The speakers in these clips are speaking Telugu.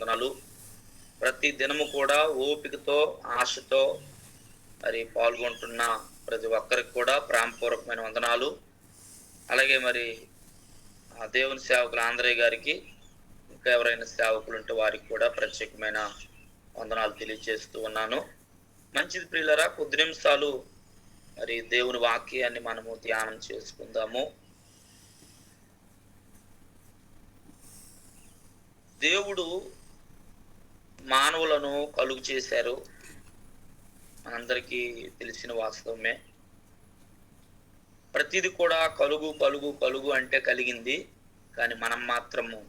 వందనాలు. ప్రతి దినము కూడా ఓపికతో, ఆశతో మరి పాల్గొంటున్న ప్రతి ఒక్కరికి కూడా ప్రేమపూర్వకమైన వందనాలు. అలాగే మరి దేవుని సేవకులు ఆంధ్రయ్య గారికి, ఇంకా ఎవరైనా సేవకులు ఉంటే వారికి కూడా ప్రత్యేకమైన వందనాలు తెలియజేస్తూ ఉన్నాను. మంచిది ప్రియులరా, కొద్ది నిమిషాలు మరి దేవుని వాక్యాన్ని మనము ధ్యానం చేసుకుందాము. దేవుడు మానవులను కలుగు చేశారు, మనందరికీ తెలిసిన వాస్తవమే. ప్రతిది కూడా కలుగు కలుగు కలుగు అంటే కలిగింది, కానీ మనం మాత్రము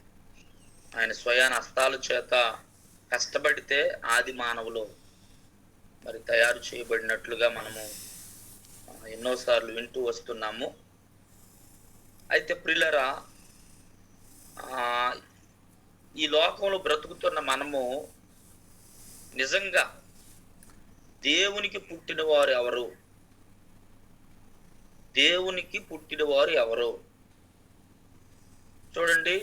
ఆయన స్వయాన హస్తాల చేత కష్టపడితే ఆది మానవులు మరి తయారు చేయబడినట్లుగా మనము ఎన్నోసార్లు వింటూ వస్తున్నాము. అయితే ప్రియులరా, ఈ లోకంలో బ్రతుకుతున్న మనము నిజంగా దేవునికి పుట్టినవారు ఎవరు? దేవునికి పుట్టినవారు ఎవరు? చూడండి,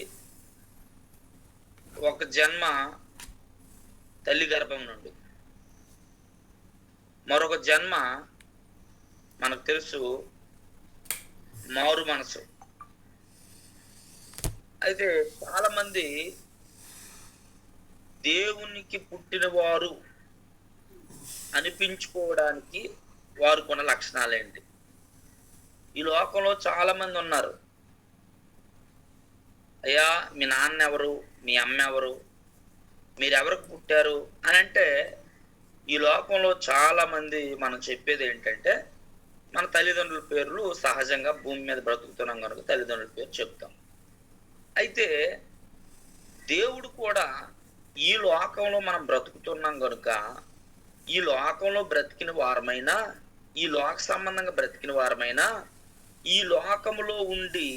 ఒక జన్మ తల్లి గర్భం నుండి, మరొక జన్మ మనకు తెలుసు మారు మనసు. అయితే చాలా మంది దేవునికి పుట్టినవారు అనిపించుకోవడానికి వారు కొన్న లక్షణాలేంటి? ఈ లోకంలో చాలా మంది ఉన్నారు. అయ్యా, మీ నాన్న ఎవరు, మీ అమ్మ ఎవరు, మీరెవరికి పుట్టారు అని అంటే, ఈ లోకంలో చాలా మంది మనం చెప్పేది ఏంటంటే, మన తల్లిదండ్రుల పేర్లు సహజంగా భూమి మీద బ్రతుకుతున్నాం కనుక తల్లిదండ్రుల పేరు చెప్తాం. అయితే దేవుడు కూడా ఈ లోకంలో మనం బ్రతుకుతున్నాం కనుక, ఈ లోకంలో బ్రతికిన వారమైనా, ఈ లోక సంబంధంగా బ్రతికిన వారమైనా, ఈ లోకములో ఉండి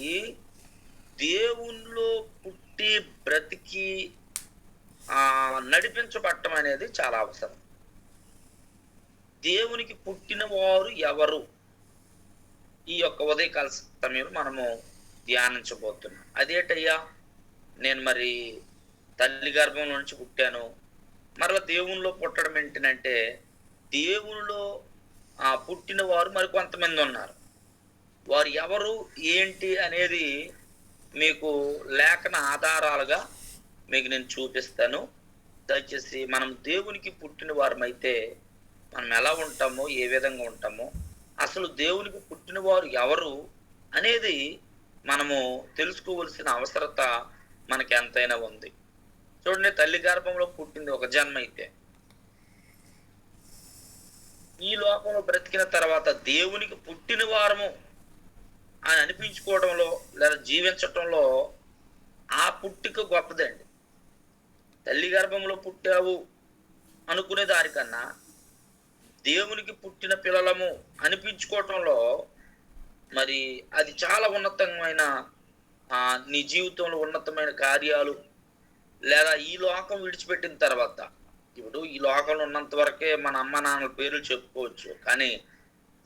దేవునిలో పుట్టి బ్రతికి నడిపించబడటం అనేది చాలా అవసరం. దేవునికి పుట్టిన వారు ఎవరు? ఈ యొక్క ఉదయకాల సమయంలో మనము ధ్యానించబోతున్నాం. అదేటయ్యా, నేను మరి తల్లి గర్భం నుంచి పుట్టాను, మరలా దేవునిలో పుట్టడం ఏంటంటే, దేవునిలో పుట్టిన వారు మరి కొంతమంది ఉన్నారు. వారు ఎవరు ఏంటి అనేది మీకు లేఖన ఆధారాలుగా మీకు నేను చూపిస్తాను. దయచేసి మనం దేవునికి పుట్టిన వారమైతే మనం ఎలా ఉంటామో, ఏ విధంగా ఉంటామో, అసలు దేవునికి పుట్టిన వారు ఎవరు అనేది మనము తెలుసుకోవలసిన అవసరత మనకి ఎంతైనా ఉంది. చూడండి, తల్లి గర్భంలో పుట్టింది ఒక జన్మ అయితే, ఈ లోకంలో బ్రతికిన తర్వాత దేవునికి పుట్టిన వారము అని అనిపించుకోవడంలో లేదా జీవించటంలో ఆ పుట్టిక గొప్పదండి. తల్లి గర్భంలో పుట్టావు అనుకునే దానికన్నా దేవునికి పుట్టిన పిల్లలము అనిపించుకోవటంలో మరి అది చాలా ఉన్నతమైన నీ జీవితంలో ఉన్నతమైన కార్యాలు, లేదా ఈ లోకం విడిచిపెట్టిన తర్వాత, ఇప్పుడు ఈ లోకంలో ఉన్నంత వరకే మన అమ్మ నాన్నల పేర్లు చెప్పుకోవచ్చు, కానీ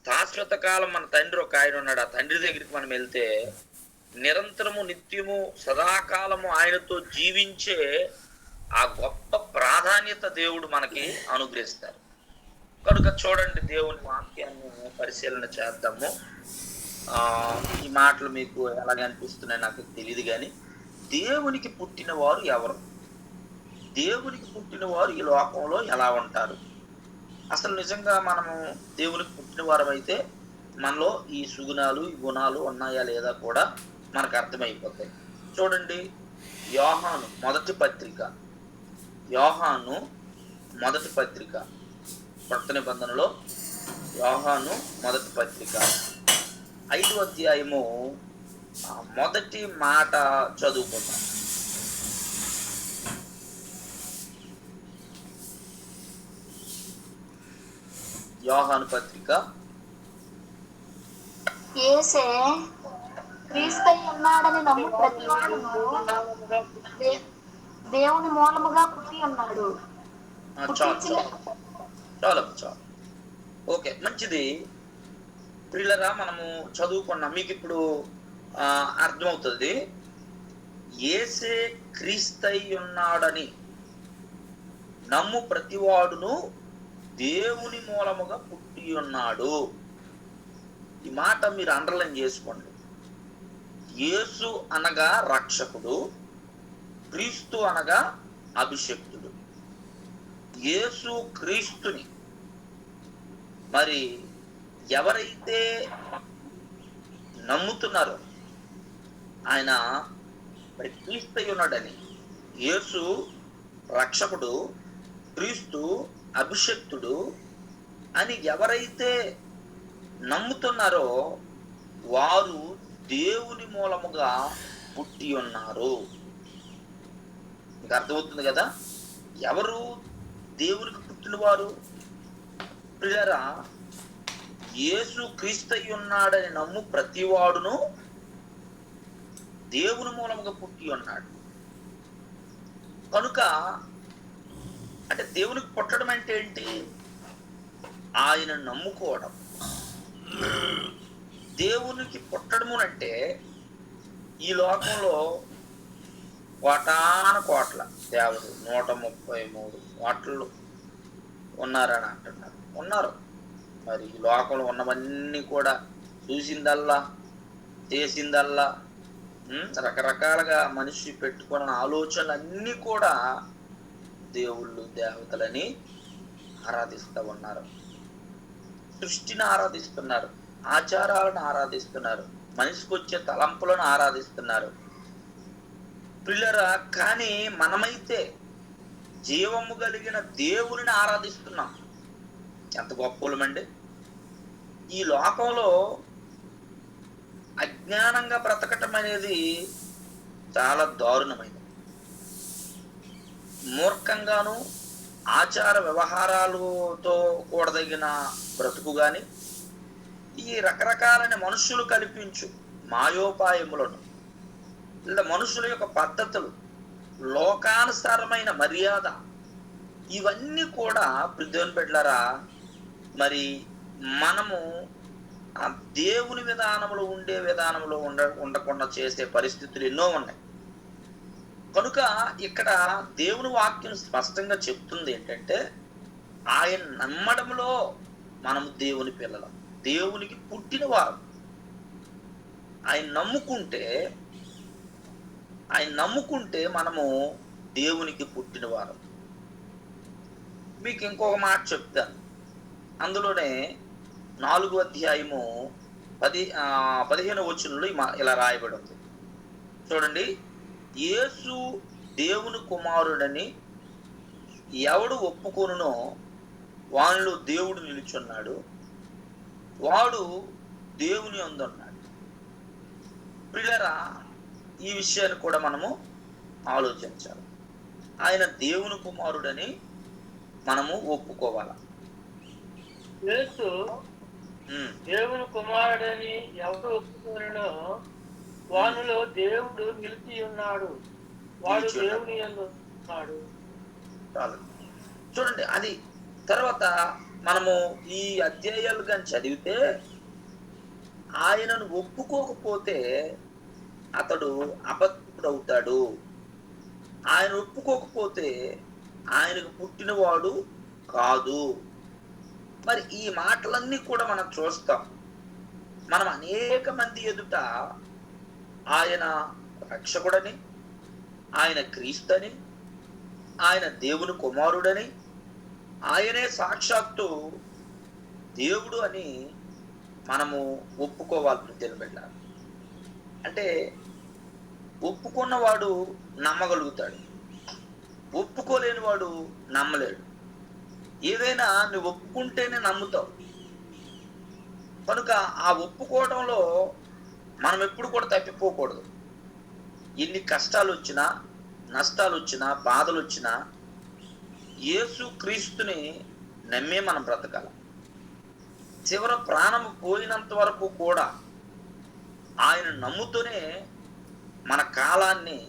శాశ్వత కాలం మన తండ్రి ఒక ఆయన ఉన్నాడు. ఆ తండ్రి దగ్గరికి మనం వెళ్తే నిరంతరము, నిత్యము, సదాకాలము ఆయనతో జీవించే ఆ గొప్ప ప్రాధాన్యత దేవుడు మనకి అనుగ్రహిస్తారు. కనుక చూడండి, దేవుని వాక్యాన్ని పరిశీలన చేద్దాము. ఈ మాటలు మీకు ఎలాగ అనిపిస్తున్నాయి నాకు తెలియదు, కానీ దేవునికి పుట్టిన వారు ఎవరు? దేవునికి పుట్టిన వారు ఈ లోకంలో ఎలా ఉంటారు? అసలు నిజంగా మనము దేవునికి పుట్టిన వారమైతే మనలో ఈ సుగుణాలు, ఈ గుణాలు ఉన్నాయా లేదా కూడా మనకు అర్థమైపోతాయి. చూడండి, యోహాను మొదటి పత్రిక కొత్త నిబంధనలో యోహాను మొదటి పత్రిక 5వ అధ్యాయము మొదటి మాట చదువుకుందాం. యోహాను పత్రిక. యేసే క్రీస్తై ఉన్నాడని నమ్ము ప్రతివాడును దేవుని మూలముగా పుట్టి ఉన్నాడు. చాలు. ఓకే, మంచిది ప్రియులరా, మనము చదువుకున్నాం. మీకు ఇప్పుడు అర్థమవుతుంది. యేసే క్రీస్తై ఉన్నాడని నమ్ము ప్రతివాడును దేవుని మూలముగా పుట్టి ఉన్నాడు. ఈ మాట మీరు అండర్లైన్ చేసుకోండి. యేసు అనగా రక్షకుడు, క్రీస్తు అనగా అభిషక్తుడు. యేసు క్రీస్తుని మరి ఎవరైతే నమ్ముతున్నారో ఆయన మరి క్రీస్తు ఉన్నాడని, యేసు రక్షకుడు, క్రీస్తు అభిషక్తుడు అని ఎవరైతే నమ్ముతున్నారో వారు దేవుని మూలముగా పుట్టి ఉన్నారు. మీకు అర్థమవుతుంది కదా ఎవరు దేవునికి పుట్టినవారు? ప్రియులారా, యేసు క్రీస్తు ఉన్నాడని నమ్ము ప్రతివాడును దేవుని మూలముగా పుట్టి ఉన్నాడు. కనుక అంటే దేవునికి పుట్టడం అంటే ఏంటి? ఆయన నమ్ముకోవడం. దేవునికి పుట్టడము అంటే ఈ లోకంలో కోటాను కోట్ల దేవుడు 133 కోట్లు ఉన్నారని అంటున్నారు. ఉన్నారు. మరి ఈ లోకంలో ఉన్నవన్నీ కూడా చూసిందల్లా, చేసిందల్లా, రకరకాలుగా మనిషి పెట్టుకున్న ఆలోచనలన్నీ కూడా దేవుళ్ళు దేవతలని ఆరాధిస్తూ ఉన్నారు. సృష్టిని ఆరాధిస్తున్నారు, ఆచారాలను ఆరాధిస్తున్నారు, మనిషికి వచ్చే తలంపులను ఆరాధిస్తున్నారు. పిల్లరా, కానీ మనమైతే జీవము కలిగిన దేవుని ఆరాధిస్తున్నాం. ఎంత గొప్పలమండి! ఈ లోకంలో అజ్ఞానంగా బ్రతకటం అనేది చాలా దారుణమైనది. మూర్ఖంగాను ఆచార వ్యవహారాలతో కూడదగిన బ్రతుకు గాని, ఈ రకరకాలైన మనుషులు కల్పించు మాయోపాయములను, లేదా మనుషుల యొక్క పద్ధతులు, లోకానుసారమైన మర్యాద, ఇవన్నీ కూడా దేవుని బిడ్డలారా మరి మనము ఆ దేవుని విధానంలో ఉండే విధానంలో ఉండకుండా చేసే పరిస్థితులు ఎన్నో ఉన్నాయి. కనుక ఇక్కడ దేవుని వాక్యం స్పష్టంగా చెప్తుంది ఏంటంటే, ఆయన నమ్మడంలో మనము దేవుని పిల్లలం, దేవునికి పుట్టిన వారు. ఆయన నమ్ముకుంటే మనము దేవునికి పుట్టిన వారు. మీకు ఇంకొక మాట చెప్తాను. అందులోనే 4వ అధ్యాయము 15వ వచనంలో ఇలా రాయబడి ఉంది. చూడండి, యేసు దేవుని కుమారుడని ఎవడు ఒప్పుకొనునో వానిలో దేవుడు నిలుచున్నాడు, వాడు దేవుని యందున్నాడు. ప్రియులారా, ఈ విషయాన్ని కూడా మనము ఆలోచించాలి. ఆయన దేవుని కుమారుడని మనము ఒప్పుకోవాలి. యేసు దేవుని కుమారుడని ఎవరు ఒప్పుకొనునో వానిలో దేవుడు నిలిచి ఉన్నాడు, వాడు దేవుని యందు ఉన్నాడు. చూడండి, అది తర్వాత మనము ఈ అధ్యాయాలు కానీ చదివితే, ఆయనను ఒప్పుకోకపోతే అతడు అబద్ధుడవుతాడు. ఆయన ఒప్పుకోకపోతే ఆయనకు పుట్టినవాడు కాదు. మరి ఈ మాటలన్నీ కూడా మనం చూస్తాం. మనం అనేక మంది ఎదుట ఆయన రక్షకుడని, ఆయన క్రీస్తుని, ఆయన దేవుని కుమారుడని, ఆయనే సాక్షాత్తు దేవుడు అని మనము ఒప్పుకోవాలి. తెలియబెట్టాలి అంటే ఒప్పుకున్నవాడు నమ్మగలుగుతాడు, ఒప్పుకోలేని వాడు నమ్మలేడు. ఏదైనా నువ్వు ఒప్పుకుంటేనే నమ్ముతావు. కనుక ఆ ఒప్పుకోవడంలో మనం ఎప్పుడు కూడా తప్పిపోకూడదు. ఎన్ని కష్టాలు వచ్చినా, నష్టాలు వచ్చినా, బాధలు వచ్చినా యేసు క్రీస్తుని నమ్మే మనం బ్రతకాలి. చివర ప్రాణం పోయినంత వరకు కూడా ఆయన నమ్ముతూనే మన కాలాన్ని,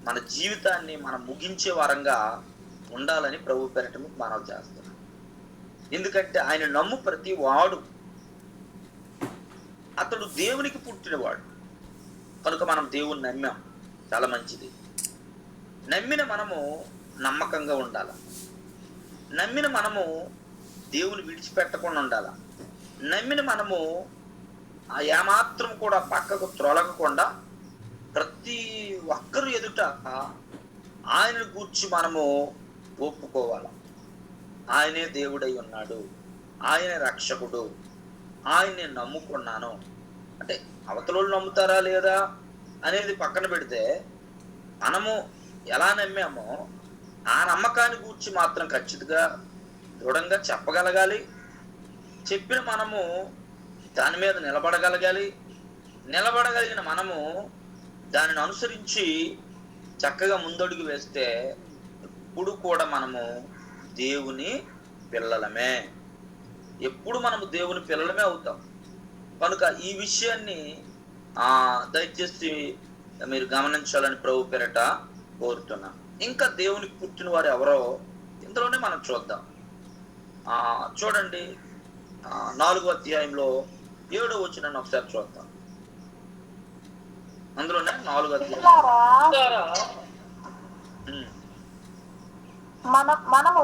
మన జీవితాన్ని మనం ముగించే వారంగా ఉండాలని ప్రభు పేరిట మనవి చేస్తున్నాం. ఎందుకంటే ఆయన నమ్ము ప్రతి వాడు అతడు దేవునికి పుట్టినవాడు. కనుక మనం దేవుని నమ్మాం, చాలా మంచిది. నమ్మిన మనము నమ్మకంగా ఉండాలి. నమ్మిన మనము దేవుని విడిచిపెట్టకుండా ఉండాలి. నమ్మిన మనము ఏమాత్రం కూడా పక్కకు త్రొలగకుండా ప్రతి ఒక్కరు ఎదుట ఆయనను గూర్చి మనము ఒప్పుకోవాలి. ఆయనే దేవుడై ఉన్నాడు, ఆయనే రక్షకుడు, ఆయన్ని నమ్ముకున్నాను అంటే అవతలోళ్ళు నమ్ముతారా లేదా అనేది పక్కన పెడితే మనము ఎలా నమ్మామో ఆ నమ్మకాన్ని గూర్చి మాత్రం ఖచ్చితంగా దృఢంగా చెప్పగలగాలి. చెప్పిన మనము దాని మీద నిలబడగలగాలి. నిలబడగలిగిన మనము దానిని అనుసరించి చక్కగా ముందడుగు వేస్తే ఎప్పుడు కూడా మనము దేవుని పిల్లలమే. ఎప్పుడు మనము దేవుని పిల్లలమే అవుతాం. కనుక ఈ విషయాన్ని దయచేసి మీరు గమనించాలని ప్రభు పేరట కోరుతున్నా. ఇంకా దేవునికి పుట్టిన వారు ఎవరో ఇందులోనే మనం చూద్దాం. చూడండి 4వ అధ్యాయంలో 7వ వచనాన్ని ఒకసారి చూద్దాం. అందులోనే 4వ అధ్యాయం మనము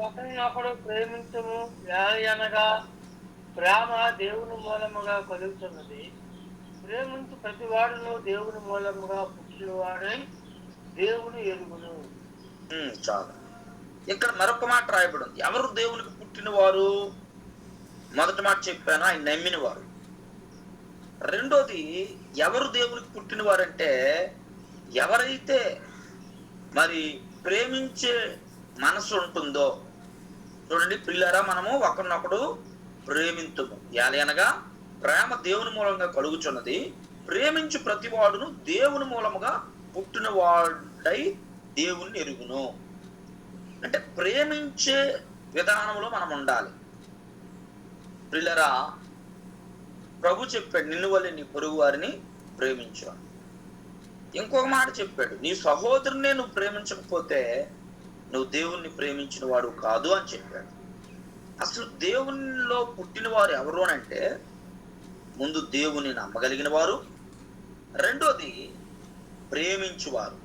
ఒకరినొకడు ప్రేమించము, అనగా ప్రేమ దేవుని మూలముగా కలుగుతున్నది. ప్రేమించు ప్రతి వాడును దేవుని మూలముగా పుట్టినవాడై దేవుని ఎరుగును. చాలు. ఇక్కడ మరొక మాట రాయబడి ఉంది. ఎవరు దేవునికి పుట్టిన వారు? మొదటి మాట చెప్పాను, ఆయన నమ్మిన వారు. రెండోది ఎవరు దేవునికి పుట్టిన వారంటే ఎవరైతే మరి ప్రేమించే మనసు ఉంటుందో. చూడండి ప్రియులారా, మనము ఒకరినొకడు ప్రేమింతుము అనగా ప్రేమ దేవుని మూలంగా కలుగుచున్నది. ప్రేమించు ప్రతివాడును దేవుని మూలముగా పుట్టిన వాడై దేవుణ్ణి ఎరుగును. అంటే ప్రేమించే విధానంలో మనం ఉండాలి. ప్రియులారా, ప్రభు చెప్పాడు, నిన్ను వల్లే నీ పొరుగు వారిని ప్రేమించు. ఇంకొక మాట చెప్పాడు, నీ సహోదరునే నువ్వు ప్రేమించకపోతే నువ్వు దేవుణ్ణి ప్రేమించిన వాడు కాదు అని చెప్పాడు. అసలు దేవునిలో పుట్టిన వారు ఎవరు అంటే ముందు దేవుని నమ్మగలిగిన వారు, రెండోది ప్రేమించువారు.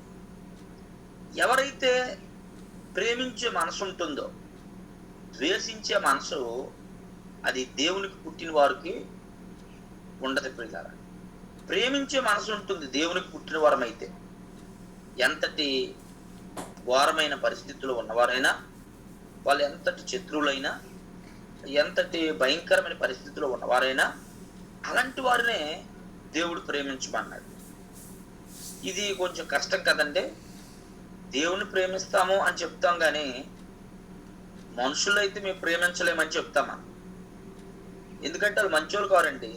ఎవరైతే ప్రేమించే మనసు ఉంటుందో, ద్వేషించే మనసు అది దేవునికి పుట్టిన వారికి ఉండదు. పిల్లరా, ప్రేమించే మనసు ఉంటుంది దేవునికి పుట్టిన వారమైతే. ఎంతటి ఘోరమైన పరిస్థితుల్లో ఉన్నవారైనా, వాళ్ళు ఎంతటి శత్రువులైనా, ఎంతటి భయంకరమైన పరిస్థితుల్లో ఉన్నవారైనా అలాంటి వారినే దేవుడు ప్రేమించమన్నాడు. ఇది కొంచెం కష్టం కదండి. దేవుని ప్రేమిస్తాము అని చెప్తాం కానీ మనుషులైతే మేము ప్రేమించలేమని చెప్తామా? ఎందుకంటే వాళ్ళు మంచోళ్ళు కారండి,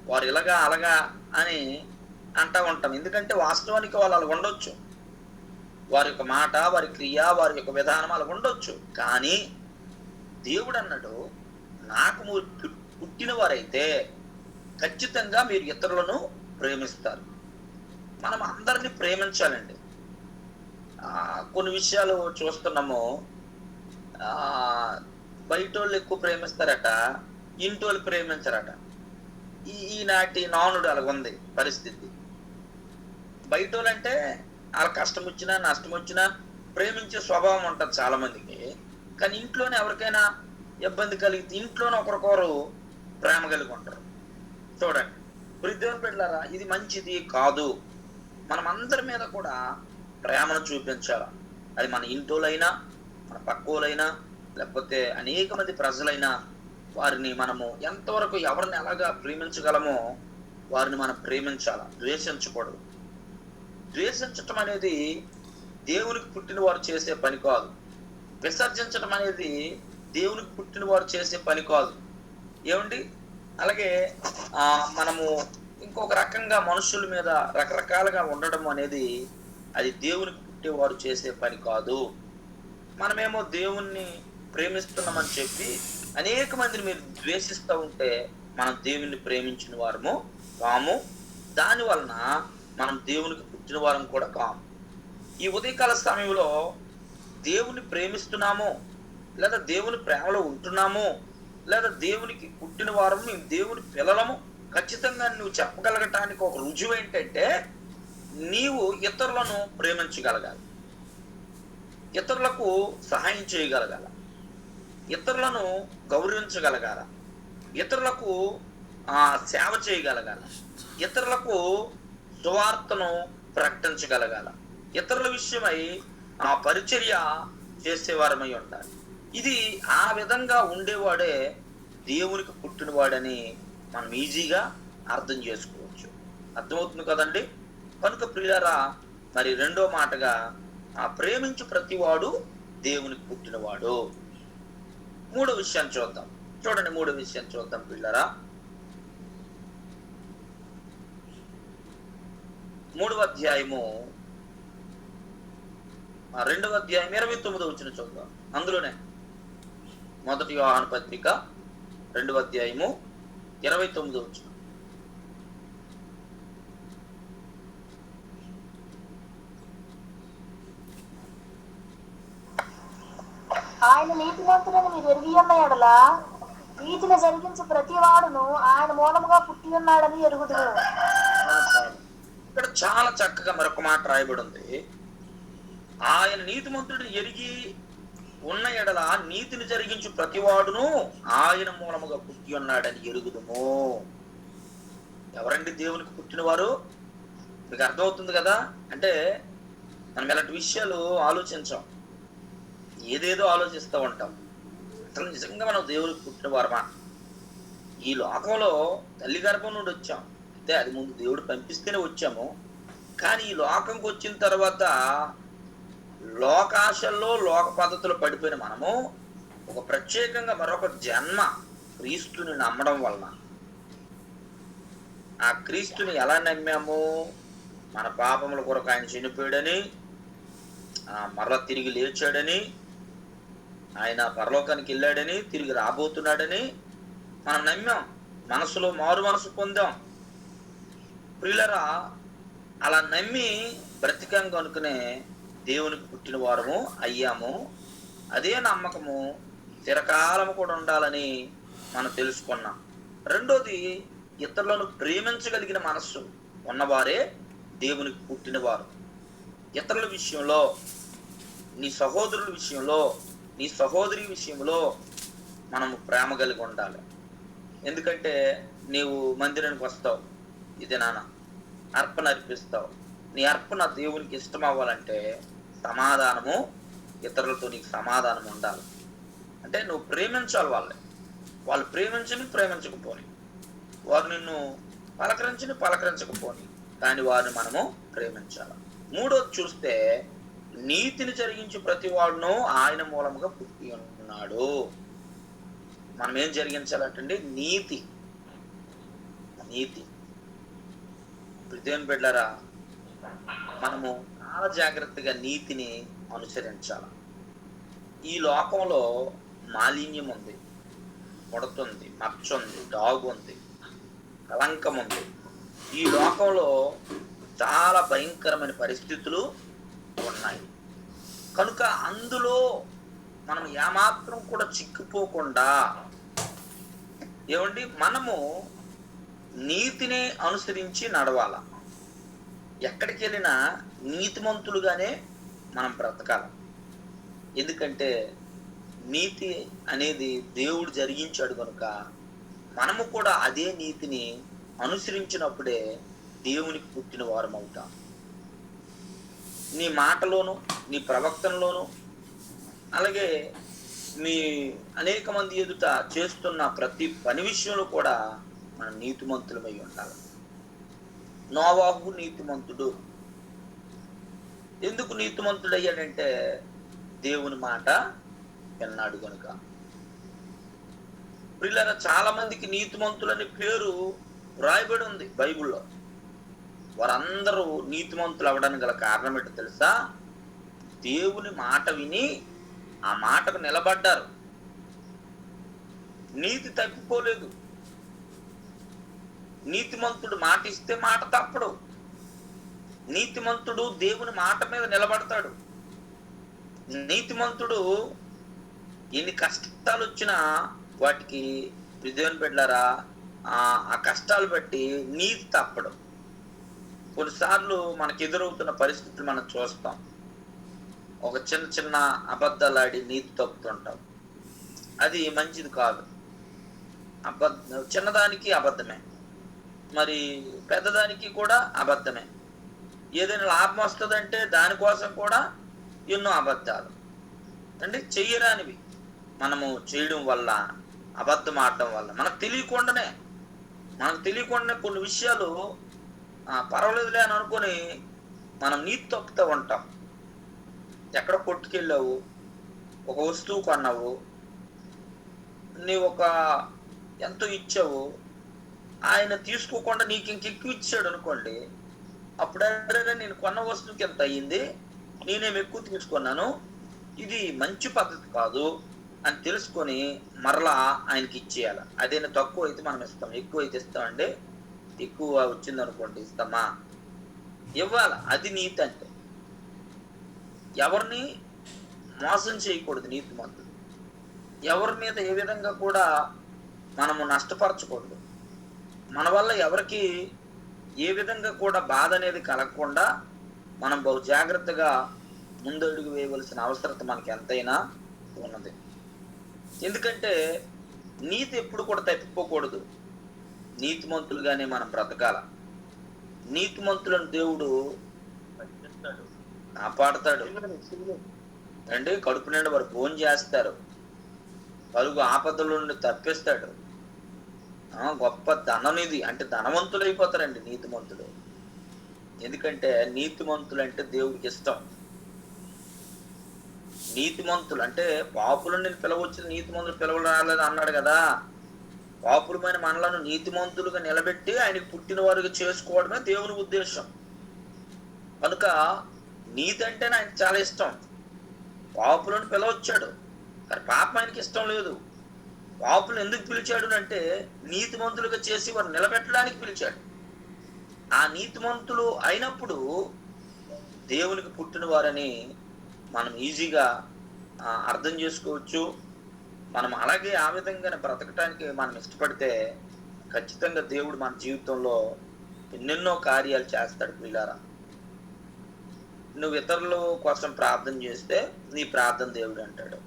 వారు ఇలాగా అలాగా అని అంటా ఉంటాం. ఎందుకంటే వాస్తవానికి వాళ్ళు అలా ఉండొచ్చు, వారి యొక్క మాట, వారి క్రియ, వారి యొక్క విధానం అలా ఉండొచ్చు. కానీ దేవుడు అన్నాడు, నాకు పుట్టిన వారైతే ఖచ్చితంగా మీరు ఇతరులను ప్రేమిస్తారు. మనం అందరినీ ప్రేమించాలండి. కొన్ని విషయాలు చూస్తున్నాము, బయట వాళ్ళు ఎక్కువ ప్రేమిస్తారట, ఇంటి వాళ్ళు ప్రేమించరట. ఈనాటి నానుడు అలాగుంది పరిస్థితి. బయట వాళ్ళంటే వాళ్ళ కష్టం వచ్చినా నష్టం వచ్చినా ప్రేమించే స్వభావం ఉంటుంది చాలా మందికి. కానీ ఇంట్లోనే ఎవరికైనా ఇబ్బంది కలిగితే ఇంట్లోనే ఒకరికొకరు ప్రేమ కలిగి ఉంటారు. చూడండి దేవుని బిడ్డలారా, ఇది మంచిది కాదు. మనం అందరి మీద కూడా ప్రేమను చూపించాలి. అది మన ఇంటోలైనా, మన పక్కోలైనా, లేకపోతే అనేక మంది ప్రజలైనా వారిని మనము ఎంతవరకు ఎవరిని ఎలాగా ప్రేమించగలమో వారిని మనం ప్రేమించాలి, ద్వేషించకూడదు. ద్వేషించటం అనేది దేవునికి పుట్టిన వారు చేసే పని కాదు. విసర్జించడం అనేది దేవునికి పుట్టిన వారు చేసే పని కాదు. ఏమండి? అలాగే మనము ఇంకొక రకంగా మనుషుల మీద రకరకాలుగా ఉండడం అనేది అది దేవునికి పుట్టేవారు చేసే పని కాదు. మనమేమో దేవుణ్ణి ప్రేమిస్తున్నామని చెప్పి అనేక మందిని మీరు ద్వేషిస్తూ ఉంటే మనం దేవుణ్ణి ప్రేమించిన వారము కాము. దాని వలన మనం దేవునికి పుట్టిన వారం కూడా కాము. ఈ ఉదయకాల సమయంలో దేవుని ప్రేమిస్తున్నాము, లేదా దేవుని ప్రేమలో ఉంటున్నాము, లేదా దేవునికి పుట్టిన వారము, మేము దేవుని పిల్లలము ఖచ్చితంగా నువ్వు చెప్పగలగటానికి ఒక రుజువు ఏంటంటే నీవు ఇతరులను ప్రేమించగలగాలి. ఇతరులకు సహాయం చేయగలగాల, ఇతరులను గౌరవించగలగాల, ఇతరులకు సేవ చేయగలగాల, ఇతరులకు సువార్తను ప్రకటించగలగాల, ఇతరుల విషయమై పరిచర్య చేసేవారమై ఉండాలి. ఇది ఆ విధంగా ఉండేవాడే దేవునికి పుట్టినవాడని మనం ఈజీగా అర్థం చేసుకోవచ్చు. అర్థమవుతుంది కదండి. కనుక ప్రియులారా, మరి రెండో మాటగా ప్రేమించు ప్రతివాడు దేవునికి పుట్టినవాడు. మూడో విషయాన్ని చూద్దాం. చూడండి, మూడో విషయాన్ని చూద్దాం పిల్లరా. 3వ అధ్యాయము 2వ అధ్యాయం 29వ వచనం చూద్దాం. అందులోనే మొదటి యోహాను పత్రిక 2వ అధ్యాయము 29వ వచనం. ఆయన నీతిమంతుడని మీరు ఎరిగి ఉన్న ఎడల నీతిని జరిగించు ప్రతి వాడును ఆయన మూలముగా పుట్టి ఉన్నాడని ఎరుగుదురు. ఇక్కడ చాలా చక్కగా మరొక మాట రాయబడి ఉంది. ఆయన నీతిమంతుడిని ఎరిగి ఉన్న ఎడల నీతిని జరిగించు ప్రతివాడును ఆయన మూలముగా పుట్టి ఉన్నాడని ఎరుగుదుము. ఎవరండి దేవునికి పుట్టినవారు? మీకు అర్థమవుతుంది కదా. అంటే మనం ఇలాంటి విషయాలు ఆలోచించాం, ఏదేదో ఆలోచిస్తూ ఉంటాం. అసలు నిజంగా మనం దేవునికి పుట్టిన వారమా? ఈ లోకంలో తల్లి గర్భం నుండి వచ్చాం, అంటే అది ముందు దేవుడు పంపిస్తేనే వచ్చాము. కానీ ఈ లోకంకి వచ్చిన తర్వాత లోకాశల్లో లోక పద్ధతులు పడిపోయిన మనము ఒక ప్రత్యేకంగా మరొక జన్మ క్రీస్తుని నమ్మడం వలన, ఆ క్రీస్తుని ఎలా నమ్మాము? మన పాపముల కొరకు ఆయన చనిపోయాడని, మరలా తిరిగి లేచాడని, ఆయన పరలోకానికి వెళ్ళాడని, తిరిగి రాబోతున్నాడని మనం నమ్మాం. మనసులో మారు మనసు పొందాం. ప్రియులరా, అలా నమ్మి బ్రతికం కనుకనే దేవునికి పుట్టిన వారము అయ్యాము. అదే నమ్మకము చిరకాలము కూడా ఉండాలని మనం తెలుసుకున్నాం. రెండోది, ఇతరులను ప్రేమించగలిగిన మనస్సు ఉన్నవారే దేవునికి పుట్టినవారు. ఇతరుల విషయంలో, నీ సహోదరుల విషయంలో, నీ సహోదరి విషయంలో మనము ప్రేమ కలిగి ఉండాలి. ఎందుకంటే నీవు మందిరానికి వస్తావు, ఇది నాన్న అర్పణ అర్పిస్తావు. నీ అర్పణ దేవునికి ఇష్టం అవ్వాలంటే సమాధానము, ఇతరులతో నీకు సమాధానం ఉండాలి. అంటే నువ్వు ప్రేమించాలి వాళ్ళని. వాళ్ళు ప్రేమించకపోని, వారు నిన్ను పలకరించకపోని, కానీ వారిని మనము ప్రేమించాలి. మూడోది చూస్తే, నీతిని జరిగించు ప్రతి వాడును ఆయన మూలముగా పుట్టి ఉన్నాడు. మనం ఏం జరిగించాలంటే నీతి. దేవుని బిడ్డలారా, మనము చాలా జాగ్రత్తగా నీతిని అనుసరించాలి. ఈ లోకంలో మాలిన్యం ఉంది, ముడతుంది, మచ్చ ఉంది, డాగు ఉంది, కలంకం ఉంది. ఈ లోకంలో చాలా భయంకరమైన పరిస్థితులు ఉన్నాయి. కనుక అందులో మనం ఏమాత్రం కూడా చిక్కుపోకుండా మనము నీతిని అనుసరించి నడవాల. ఎక్కడికి వెళ్ళినా నీతిమంతులుగానే మనం బ్రతకాలి. ఎందుకంటే నీతి అనేది దేవుడు జరిగించాడు కనుక మనము కూడా అదే నీతిని అనుసరించినప్పుడే దేవునికి పుట్టిన వారం అవుతాం. నీ మాటలోను, నీ ప్రవక్తనలోను, అలాగే మీ అనేక మంది ఎదుట చేస్తున్న ప్రతి పని విషయంలో కూడా మనం నీతిమంతులమై ఉండాలి. నోవాహు నీతిమంతుడు. ఎందుకు నీతిమంతుడు అయ్యాడంటే దేవుని మాట విన్నాడు కనుక. ప్రియులారా, చాలా మందికి నీతిమంతులని పేరు రాయబడి ఉంది బైబిల్లో. వారందరూ నీతిమంతులు అవ్వడానికి గల కారణం ఏంటో తెలుసా? దేవుని మాట విని ఆ మాటకు నిలబడ్డారు. నీతి తప్పిపోలేదు. నీతిమంతుడు మాట ఇస్తే మాట తప్పడు. నీతిమంతుడు దేవుని మాట మీద నిలబడతాడు. నీతిమంతుడు ఎన్ని కష్టాలు వచ్చినా వాటికి దేవుని బిడ్డలారా ఆ కష్టాలు బట్టి నీతి తప్పడు. కొన్నిసార్లు మనకు ఎదురవుతున్న పరిస్థితులు మనం చూస్తాం. ఒక చిన్న చిన్న అబద్ధాలు ఆడి నీతి తప్పుతుంటాం. అది మంచిది కాదు. చిన్నదానికి అబద్ధమే, మరి పెద్దదానికి కూడా అబద్ధమే. ఏదైనా లాభం వస్తుందంటే దానికోసం కూడా ఎన్నో అబద్ధాలు అంటే చెయ్యరానివి మనము చేయడం వల్ల, అబద్ధం ఆడటం వల్ల మనకు తెలియకుండానే కొన్ని విషయాలు పర్వాలేదులే అని అనుకొని మనం నీతి తప్పుతూ ఉంటాం. ఎక్కడ కొట్టుకెళ్ళావు, ఒక వస్తువు కొన్నావు, నీవు ఒక ఎంతో ఇచ్చావు, ఆయన తీసుకోకుండా నీకు ఇంకెక్కువ ఇచ్చాడు అనుకోండి, అప్పుడే నేను కొన్న వస్తువుకి ఎంత అయ్యింది, నేనేమి ఎక్కువ తీసుకున్నాను, ఇది మంచి పద్ధతి కాదు అని తెలుసుకొని మరలా ఆయనకి ఇచ్చేయాలి. అదేనా తక్కువ అయితే మనం ఇస్తాం, ఎక్కువ అయితే ఇస్తామండి. ఎక్కువ వచ్చింది అనుకోండి ఇస్తామా, ఇవ్వాలి. అది నీతి అంటే. ఎవరిని మోసం చేయకూడదు నీతిమంతుడు. ఎవరి మీద ఏ విధంగా కూడా మనము నష్టపరచకూడదు. మన వల్ల ఎవరికి ఏ విధంగా కూడా బాధ అనేది కలగకుండా మనం బహు జాగ్రత్తగా ముందడుగు వేయవలసిన అవసరత మనకి ఎంతైనా ఉన్నది. ఎందుకంటే నీతి ఎప్పుడు కూడా తప్పిపోకూడదు. నీతిమంతులుగానే మనం బ్రతకాల. నీతిమంతులను దేవుడు కాపాడతాడు అంటే కడుపు నిండా వారు భోజనం చేస్తారు, పలుగు ఆపదల నుండి తప్పిస్తాడు. గొప్ప ధననిధి అంటే ధనవంతులు అయిపోతారండి నీతిమంతులు. ఎందుకంటే నీతిమంతులు అంటే దేవుడికి ఇష్టం. నీతిమంతులు అంటే పాపులను నేను పిలవచ్చు, నీతిమంతులు పిలవరాలేదు అన్నాడు కదా. పాపులమైన మనలను నీతిమంతులుగా నిలబెట్టి ఆయనకు పుట్టిన వారికి చేసుకోవడమే దేవుని ఉద్దేశం. కనుక నీతి అంటే ఆయనకు చాలా ఇష్టం. పాపులను పిలవచ్చాడు కానీ పాపం ఆయనకి ఇష్టం లేదు. పాపులను ఎందుకు పిలిచాడు అంటే నీతిమంతులుగా చేసి వారు నిలబెట్టడానికి పిలిచాడు. ఆ నీతిమంతులు అయినప్పుడు దేవునికి పుట్టిన వారని మనం ఈజీగా అర్థం చేసుకోవచ్చు. మనం అలాగే ఆ విధంగానే బ్రతకటానికి మనం ఇష్టపడితే ఖచ్చితంగా దేవుడు మన జీవితంలో ఎన్నెన్నో కార్యాలు చేస్తాడు. పిల్లారా, నువ్వు ఇతరుల కోసం ప్రార్థన చేస్తే నీ ప్రార్థన దేవుడు అంటాడు.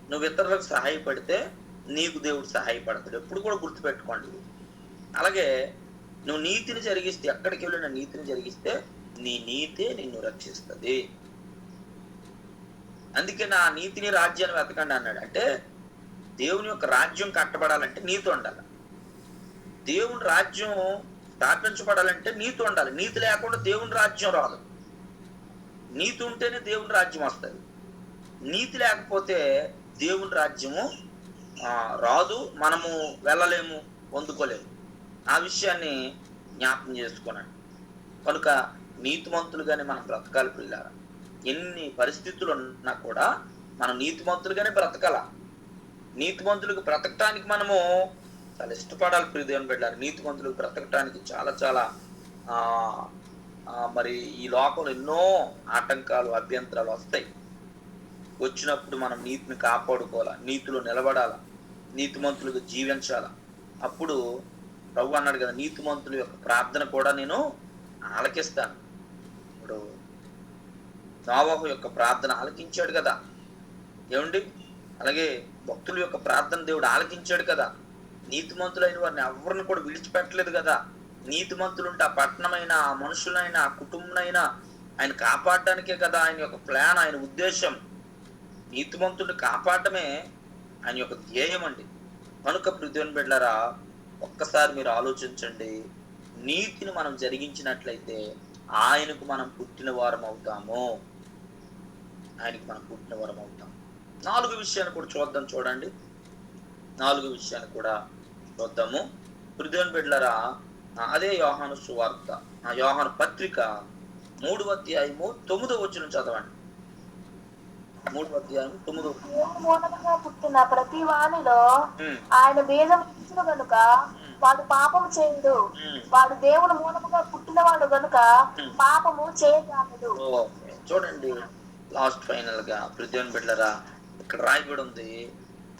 నువ్వు ఇతరులకు సహాయపడితే నీకు దేవుడు సహాయపడతాడు. ఎప్పుడు కూడా గుర్తుపెట్టుకోండి. అలాగే నువ్వు నీతిని జరిగిస్తే, ఎక్కడికి వెళ్ళిన నీతిని జరిగిస్తే నీ నీతే నిన్ను రక్షిస్తుంది. అందుకే నా నీతిని రాజ్యాన్ని వెతకండి అన్నాడు. అంటే దేవుని యొక్క రాజ్యం కట్టబడాలంటే నీతి ఉండాలి. దేవుని రాజ్యం స్థాపించబడాలంటే నీతి ఉండాలి. నీతి లేకుండా దేవుని రాజ్యం రాదు. నీతి ఉంటేనే దేవుని రాజ్యం వస్తుంది. నీతి లేకపోతే దేవుని రాజ్యము రాదు, మనము వెళ్ళలేము, పొందుకోలేము. ఆ విషయాన్ని జ్ఞాపకం చేసుకున్నాను. కనుక నీతిమంతులుగానే మనం బ్రతకాలి పిల్లారా. ఎన్ని పరిస్థితులు ఉన్నా కూడా మనం నీతిమంతులుగానే బ్రతకాల. నీతిమంతులకు బ్రతకటానికి మనము చాలా ఇష్టపడాలి ప్రియదేవుని బిడ్డలారా. నీతిమంతులకు బ్రతకటానికి చాలా చాలా మరి ఈ లోకంలో ఎన్నో ఆటంకాలు, అభ్యంతరాలు వస్తాయి. వచ్చినప్పుడు మనం నీతిని కాపాడుకోవాలా, నీతిలో నిలబడాలా, నీతిమంతులుగా జీవించాలా. అప్పుడు ప్రభు అన్నాడు కదా, నీతిమంతుల యొక్క ప్రార్థన కూడా నేను ఆలకిస్తాను. ఇప్పుడు నోవహు యొక్క ప్రార్థన ఆలకించాడు కదా ఏమండి. అలాగే భక్తుల యొక్క ప్రార్థన దేవుడు ఆలకించాడు కదా. నీతిమంతులైన వారిని ఎవరిని కూడా విడిచిపెట్టలేదు కదా. నీతిమంతులు ఉంటే ఆ పట్టణమైనా, ఆ మనుషులైనా, ఆ కుటుంబమైనా ఆయన కాపాడడానికే కదా ఆయన యొక్క ప్లాన్, ఆయన ఉద్దేశం. నీతిమంతుడిని కాపాడటమే ఆయన యొక్క ధ్యేయం అండి. కనుక ప్రియదేవుని బిడ్డలారా, ఒక్కసారి మీరు ఆలోచించండి. నీతిని మనం జరిగించినట్లయితే ఆయనకు మనం పుట్టిన వారం అవుతాము. ఆయనకు మనం పుట్టిన వారం అవుతాం. 4 విషయాన్ని కూడా చూద్దాం. చూడండి, 4 విషయాన్ని కూడా చూద్దాము. ప్రియదేవుని బిడ్డలారా, అదే యోహాను సువార్త, యోహాను పత్రిక 3వ అధ్యాయము 9వ వచనం చదవండి. 3వ అధ్యాయం 9వ. మూలముగా పుట్టిన ప్రతి వానిలో ఆయన బీజం ఇచ్చిన గనుక వాడు పాపము చేయడు. వాడు దేవుని మూలముగా పుట్టినవాడు గనుక పాపము చేయజాలడు. చూడండి, లాస్ట్ ఫైనల్ గా ప్రియదేవుని బిడ్డలారా, ఇక్కడ రాయబడి ఉంది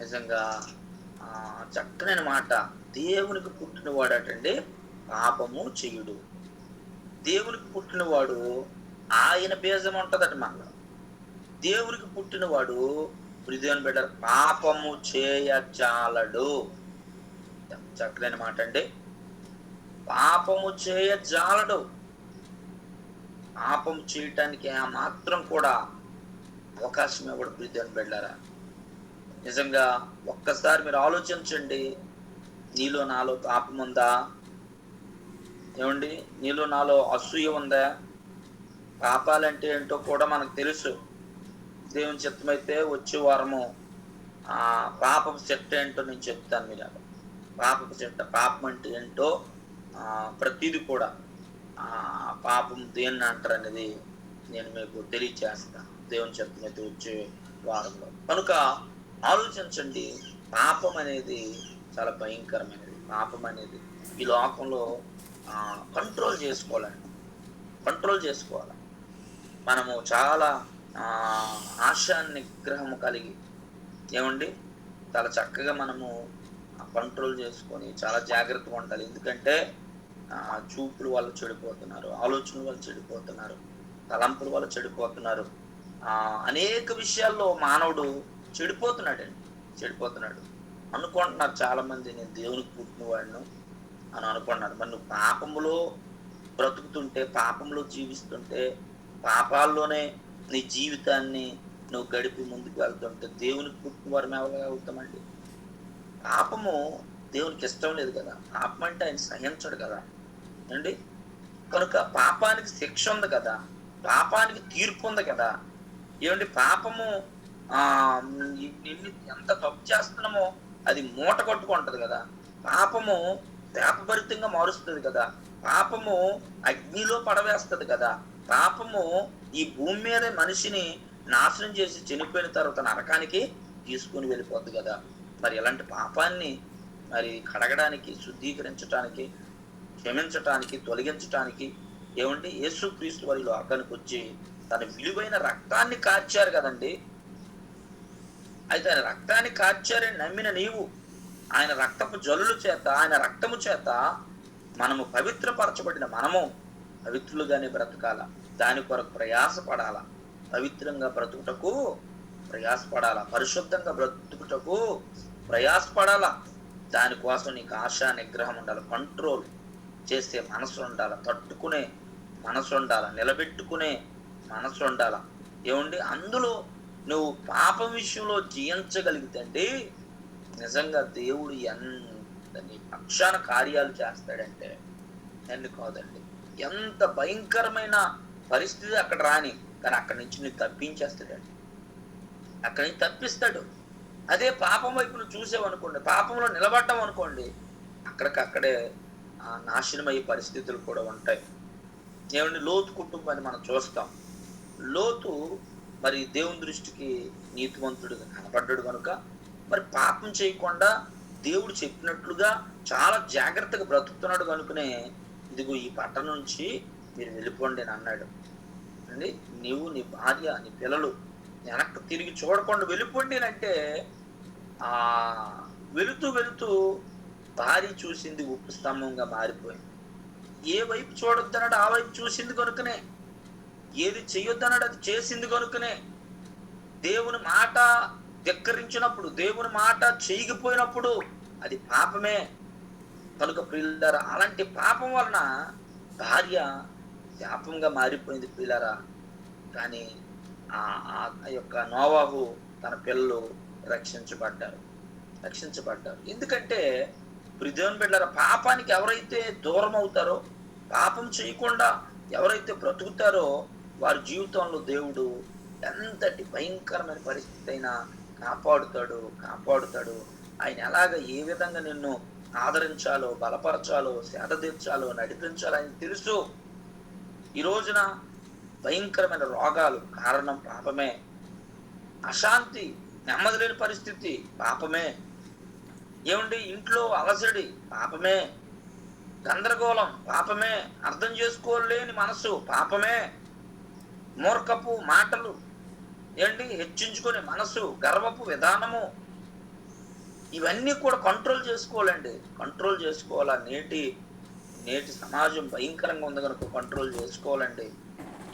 నిజంగా చక్కనైన మాట. దేవునికి పుట్టినవాడటండి పాపము చేయుడు. దేవునికి పుట్టినవాడు ఆయన బీజం ఉంటదట మనలో. దేవునికి పుట్టినవాడు దేవుని బిడ్డ పాపము చేయజాలడు. చక్కలైన మాట అండి. పాపము చేయజాలడు. పాపం చేయటానికి ఆ మాత్రం కూడా అవకాశం ఇవ్వడు ప్రియమైన బిడ్డలారా. నిజంగా ఒక్కసారి మీరు ఆలోచించండి. నీలో నాలో పాపం ఉందా? ఏమండి, నీలో నాలో అసూయ ఉందా? పాపాలంటే ఏంటో కూడా మనకు తెలుసు. దేవుని చిత్తమైతే వచ్చే వారము పాపపు చెట్ట ఏంటో నేను చెప్తాను. మీరు పాపపు చెట్ట, పాపం అంటే ఏంటో ప్రతిదీ కూడా పాపం దేన్ని అంటారు అనేది నేను మీకు తెలియచేస్తాను దేవుని చిత్తమైతే వచ్చే వారంలో. కనుక ఆలోచించండి, పాపం అనేది చాలా భయంకరమైనది. పాపం అనేది ఈ లోకంలో కంట్రోల్ చేసుకోవాలండి, కంట్రోల్ చేసుకోవాలి. మనము చాలా ఆశా నిగ్రహము కలిగి ఏమండి చాలా చక్కగా మనము కంట్రోల్ చేసుకొని చాలా జాగ్రత్తగా ఉండాలి. ఎందుకంటే చూపులు వాళ్ళు చెడిపోతున్నారు, ఆలోచనలు వాళ్ళు చెడిపోతున్నారు, తలంపులు వాళ్ళు చెడిపోతున్నారు. అనేక విషయాల్లో మానవుడు చెడిపోతున్నాడు. అనుకుంటున్నారు చాలా మంది, నేను దేవునికి పుట్టిన వాడిను అని అనుకుంటున్నారు. మరి నువ్వు పాపములో బ్రతుకుతుంటే, పాపంలో జీవిస్తుంటే, పాపాల్లోనే నీ జీవితాన్ని నువ్వు గడిపి ముందుకు వెళ్తుంటే దేవునికి పుట్టిన వారు ఎవరు అవుతామండి? పాపము దేవునికి ఇష్టం లేదు కదా. పాపం అంటే ఆయన సహించడు కదా అండి. కనుక పాపానికి శిక్ష ఉంది కదా, పాపానికి తీర్పు ఉంది కదా. ఏమండి, పాపము ఎంత తప్పు చేస్తున్నామో అది మూట కట్టుకుంటది కదా. పాపము శాపభరితంగా మారుస్తుంది కదా. పాపము అగ్నిలో పడవేస్తుంది కదా. పాపము ఈ భూమి మీద మనిషిని నాశనం చేసి చనిపోయిన తర్వాత నరకానికి తీసుకుని వెళ్ళిపోద్ది కదా. మరి ఇలాంటి పాపాన్ని మరి కడగడానికి, శుద్ధీకరించడానికి, క్షమించటానికి, తొలగించటానికి ఏమండి యేసుక్రీస్తు వారి లోకానికి వచ్చి తన విలువైన రక్తాన్ని కార్చారు కదండి. అయితే ఆయన రక్తాన్ని కార్చారని నమ్మిన నీవు ఆయన రక్తపు జల్లుల చేత, ఆయన రక్తము చేత మనము పవిత్రపరచబడిన మనము పవిత్రులుగానే బ్రతకాల. దాని కొరకు ప్రయాసపడాల. పవిత్రంగా బ్రతుకుటకు ప్రయాసపడాల, పరిశుద్ధంగా బ్రతుకుటకు ప్రయాసపడాల. దానికోసం నీకు ఆశా నిగ్రహం ఉండాలి, కంట్రోల్ చేసే మనసు ఉండాలి, తట్టుకునే మనసు ఉండాలి, నిలబెట్టుకునే మనసు ఉండాలి. ఏమండి, అందులో నువ్వు పాపం విషయంలో జయించగలిగితే నిజంగా దేవుడు ఎంత నీ పక్షాన కార్యాలు చేస్తాడంటే ఎన్ని కాదండి. ఎంత భయంకరమైన పరిస్థితి అక్కడ రాని, కానీ అక్కడి నుంచి నువ్వు తప్పించేస్తాడండి, అక్కడి నుంచి తప్పిస్తాడు. అదే పాపం వైపు నువ్వు చూసావనుకోండి, పాపంలో నిలబడ్డాం అనుకోండి, అక్కడికక్కడే నాశనమయ్యే పరిస్థితులు కూడా ఉంటాయి. ఏమండి, లోతు కుటుంబాన్ని మనం చూస్తాం. లోతు మరి దేవుని దృష్టికి నీతివంతుడిగా కనపడ్డాడు కనుక మరి పాపం చేయకుండా దేవుడు చెప్పినట్లుగా చాలా జాగ్రత్తగా బ్రతుకుతున్నాడు కనుకనే ఇదిగో ఈ పట్టణం నుంచి మీరు వెళ్ళిపోండి అని అన్నాడు అండి. నీవు, నీ భార్య, నీ పిల్లలు వెనక్కి తిరిగి చూడకుండా వెళ్ళిపోండి అంటే వెళుతూ భార్య చూసింది ఉప్పు స్తంభంగా మారిపోయింది. ఏ వైపు చూడొద్దన్నాడు ఆ వైపు చూసింది కనుకనే, ఏది చెయ్యొద్దన్నాడు అది చేసింది కనుకనే. దేవుని మాట ధిక్కరించినప్పుడు, దేవుని మాట చేయకపోయినప్పుడు అది పాపమే. కనుక ప్రియులారా, అలాంటి పాపం వలన భార్య శాపంగా మారిపోయింది ప్రియులారా. కానీ ఆ యొక్క నోవాహు తన పిల్లలు రక్షించబడ్డారు. ఎందుకంటే దేవుని బిడ్డలారా, పాపానికి ఎవరైతే దూరం అవుతారో, పాపం చేయకుండా ఎవరైతే బ్రతుకుతారో వారి జీవితంలో దేవుడు ఎంతటి భయంకరమైన పరిస్థితి అయినా కాపాడుతాడు. ఆయన ఏ విధంగా నిన్ను ఆదరించాలో, బలపరచాలో, సేద తీర్చాలో, నడిపించాలో ఆయన తెలుసు. ఈ రోజున భయంకరమైన రోగాలు కారణం పాపమే. అశాంతి, నెమ్మది లేని పరిస్థితి పాపమే. ఏమండి, ఇంట్లో అలసడి పాపమే, గందరగోళం పాపమే, అర్థం చేసుకోలేని మనసు పాపమే, మూర్ఖపు మాటలు ఏంటి హెచ్చించుకునే మనసు, గర్వపు విధానము, ఇవన్నీ కూడా కంట్రోల్ చేసుకోవాలా. నేటి సమాజం భయంకరంగా ఉంది కనుక కంట్రోల్ చేసుకోవాలండి.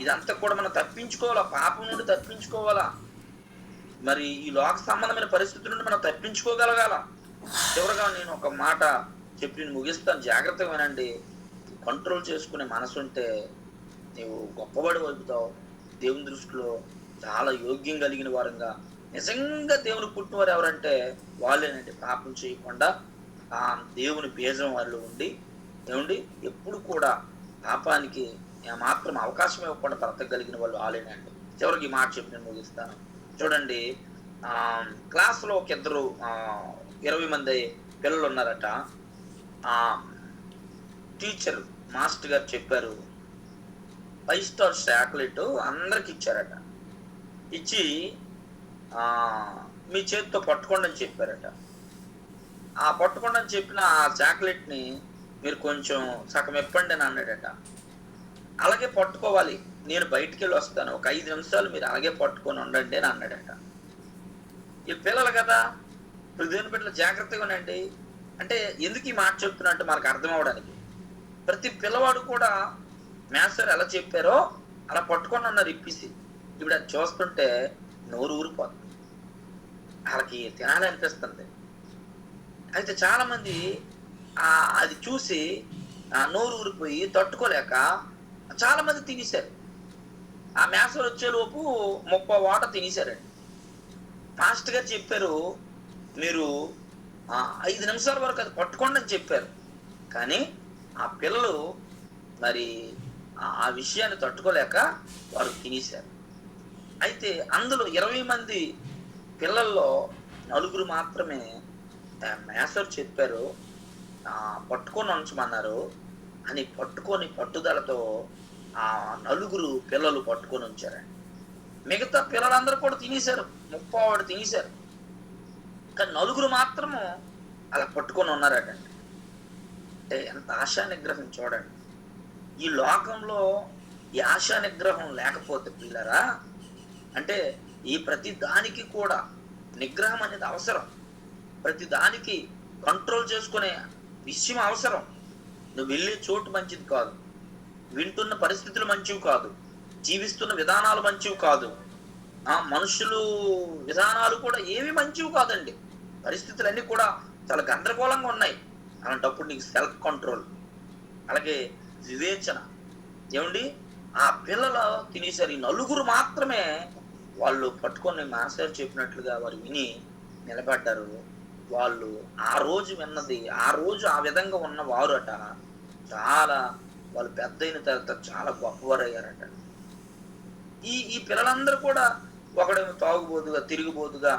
ఇదంతా కూడా మనం తప్పించుకోవాలా, పాపం నుండి తప్పించుకోవాలా, మరి ఈ లోక సంబంధమైన పరిస్థితుల నుండి మనం తప్పించుకోగలగాల. చివరగా నేను ఒక మాట చెప్పి నేను ముగిస్తాను, జాగ్రత్తగా వినండి. కంట్రోల్ చేసుకునే మనసు ఉంటే నీవు గొప్పవాడు అవుతావు. దేవుని దృష్టిలో చాలా యోగ్యం కలిగిన వారంగా, నిజంగా దేవుని పుట్టిన వారు ఎవరంటే వాళ్ళేనండి. పాపం చేయకుండా ఆ దేవుని బీజం వాళ్ళు ఉండి ఏమండి ఎప్పుడు కూడా పాపానికి మాత్రం అవకాశం ఇవ్వకుండా బ్రతకగలిగిన వాళ్ళు వాళ్ళేనండి. చివరికి ఈ మాట చెప్పి నేను ముగిస్తాను. చూడండి, క్లాస్లో ఒక ఇద్దరు 20 మంది పిల్లలు ఉన్నారట. టీచర్ మాస్టర్ గారు చెప్పారు, 5 స్టార్ చాక్లెట్ అందరికి ఇచ్చారట. ఇచ్చి మీ చేతితో పట్టుకోండి అని చెప్పారట. ఆ పట్టుకోండి అని చెప్పిన ఆ చాక్లెట్ని మీరు కొంచెం సగం ఇప్పండి అని అన్నాడట. అలాగే పట్టుకోవాలి, నేను బయటికి వెళ్ళి వస్తాను, ఒక 5 నిమిషాలు మీరు అలాగే పట్టుకొని ఉండండి అని అన్నాడట. ఈ పిల్లలు కదా, ఇప్పుడు దేవుని బిడ్డలు జాగ్రత్తగా ఉండండి. అంటే ఎందుకు ఈ మాట చెప్తున్నట్టు మనకు అర్థం అవడానికి. ప్రతి పిల్లవాడు కూడా మేస్టర్ ఎలా చెప్పారో అలా పట్టుకొని ఉన్నారు ఇప్పిసి. ఇప్పుడు అది చూస్తుంటే నోరు ఊరిపోతుంది, వాళ్ళకి తినాలనిపిస్తుంది. అయితే చాలా మంది అది చూసి నోరు ఊరిపోయి తట్టుకోలేక చాలా మంది తినేశారు. ఆ మేస్టర్ వచ్చేలోపు 30 వాట తినేశారండి. మాస్టర్ గారు చెప్పారు, మీరు 5 నిమిషాల వరకు అది పట్టుకోండి అని చెప్పారు. కానీ ఆ పిల్లలు మరి ఆ విషయాన్ని తట్టుకోలేక వారు తినేశారు. అయితే అందులో 20 మంది పిల్లల్లో 4 మాత్రమే మేస్టర్ చెప్పారు పట్టుకొని ఉంచమన్నారు అని పట్టుకొని పట్టుదలతో ఆ 4 పిల్లలు పట్టుకొని ఉంచారండి. మిగతా పిల్లలందరూ కూడా తినేశారు, 30 వాడు తినేశారు. కానీ 4 మాత్రము అలా పట్టుకొని ఉన్నారటండి. అంటే ఎంత ఆశా నిగ్రహం చూడండి. ఈ లోకంలో ఈ ఆశా నిగ్రహం లేకపోతే పిల్లరా, అంటే ఈ ప్రతి దానికి కూడా నిగ్రహం అనేది అవసరం. ప్రతి దానికి కంట్రోల్ చేసుకునే విషయం అవసరం. నువ్వు వెళ్ళే చోటు మంచిది కాదు, వింటున్న పరిస్థితులు మంచివి కాదు, జీవిస్తున్న విధానాలు మంచివి కాదు, మనుషులు విధానాలు కూడా ఏవి మంచివి కాదండి. పరిస్థితులన్నీ కూడా చాలా గందరగోళంగా ఉన్నాయి. అలాంటప్పుడు నీకు సెల్ఫ్ కంట్రోల్, అలాగే వివేచన. ఏమండి, ఆ పిల్లలు తినేసారు. ఈ 4 మాత్రమే వాళ్ళు పట్టుకొని మాస్టర్ చెప్పినట్లుగా వారు విని నిలబడ్డారు. వాళ్ళు ఆ రోజు విన్నది, ఆ రోజు ఆ విధంగా ఉన్న వారు అట చాలా, వాళ్ళు పెద్ద అయిన తర్వాత చాలా గొప్పవారు అయ్యారట. ఈ పిల్లలందరూ కూడా ఒకడేమో తాగుబోతుగా తిరిగిపోతుగా,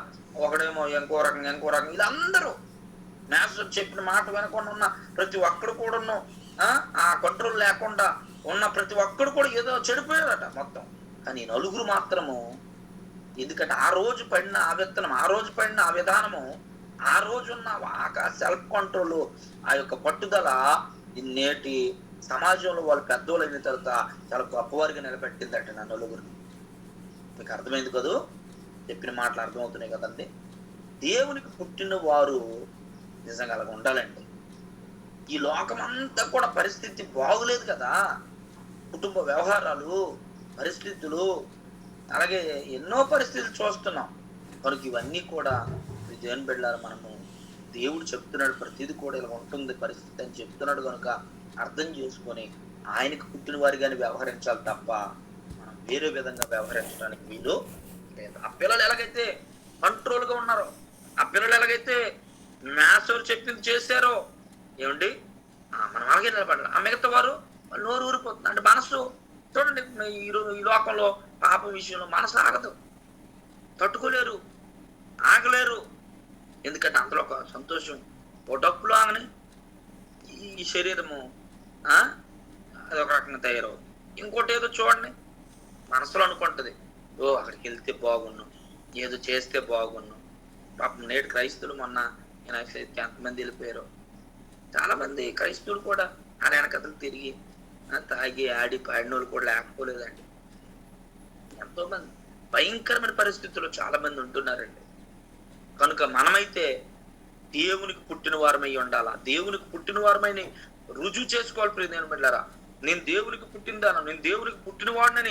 ఒకడేమో ఇంకో రకంగా వీళ్ళందరూ మాస్టర్ చెప్పిన మాట వినకుండా ఉన్న ప్రతి ఒక్కడు కూడా ఆ కంట్రోల్ లేకుండా ఉన్న ప్రతి ఒక్కడు కూడా ఏదో చెడిపోయారట మొత్తం. కానీ 4 మాత్రము, ఎందుకంటే ఆ రోజు పడిన ఆ విత్తనం, ఆ రోజు పడిన ఆ విధానము, ఆ రోజున్న ఆ సెల్ఫ్ కంట్రోల్, ఆ యొక్క పట్టుదల నేటి సమాజంలో వాళ్ళు పెద్దోళ్ళు అయిన తర్వాత చాలా గొప్పవారిగా నిలబెట్టిందట నా 4. మీకు అర్థమైంది కదూ, చెప్పిన మాటలు అర్థమవుతున్నాయి కదండి. దేవునికి పుట్టిన వారు నిజంగా అలాగ ఉండాలండి. ఈ లోకమంతా కూడా పరిస్థితి బాగులేదు కదా, కుటుంబ వ్యవహారాలు, పరిస్థితులు, అలాగే ఎన్నో పరిస్థితులు చూస్తున్నాం. కనుక ఇవన్నీ కూడా దేవుని బిడ్డలారా, మనము దేవుడు చెప్తున్నాడు ప్రతిదీ కూడా ఇలా ఉంటుంది పరిస్థితి అని చెప్తున్నాడు కనుక అర్థం చేసుకొని ఆయనకు పుట్టిన వారిగానే వ్యవహరించాలి తప్ప మనం వేరే విధంగా వ్యవహరించడానికి వీలు లేదు. ఆ పిల్లలు ఎలాగైతే కంట్రోల్గా ఉన్నారో, ఆ పిల్లలు ఎలాగైతే మాస్టర్ చెప్పింది చేశారో, ఏమండి మనం అలాగే నిలబడాలి. ఆ మిగతా వారు నోరు ఊరిపోతుంది. అంటే మనసు చూడండి, ఈ లోకంలో పాప విషయంలో మనసు ఆగదు, తట్టుకోలేరు, ఆగలేరు. ఎందుకంటే అందులో ఒక సంతోషం, ఓ డప్పులు ఆగని ఈ శరీరము అదొక రకంగా తయారవుతుంది. ఇంకోటి ఏదో చూడండి, మనసులో అనుకుంటుంది, అక్కడికి వెళ్తే బాగున్నాం, ఏదో చేస్తే బాగున్నాం. పాపం నేడు క్రైస్తవులు మొన్న ఎంతమంది వెళ్ళిపోయారు. చాలా మంది క్రైస్తవులు కూడా ఆ వెనకతలు తిరిగి తాగి ఆడి పాడినోళ్ళు కూడా లేకపోలేదండి. ఎంతో మంది భయంకరమైన పరిస్థితుల్లో చాలా మంది ఉంటున్నారండి. కనుక మనమైతే దేవునికి పుట్టిన వారమై ఉండాలా, దేవునికి పుట్టిన వారమై రుజువు చేసుకోవాలి. ప్రియమైన బిడ్డలారా, నేను దేవునికి పుట్టిందాను, నేను దేవునికి పుట్టిన వాడినని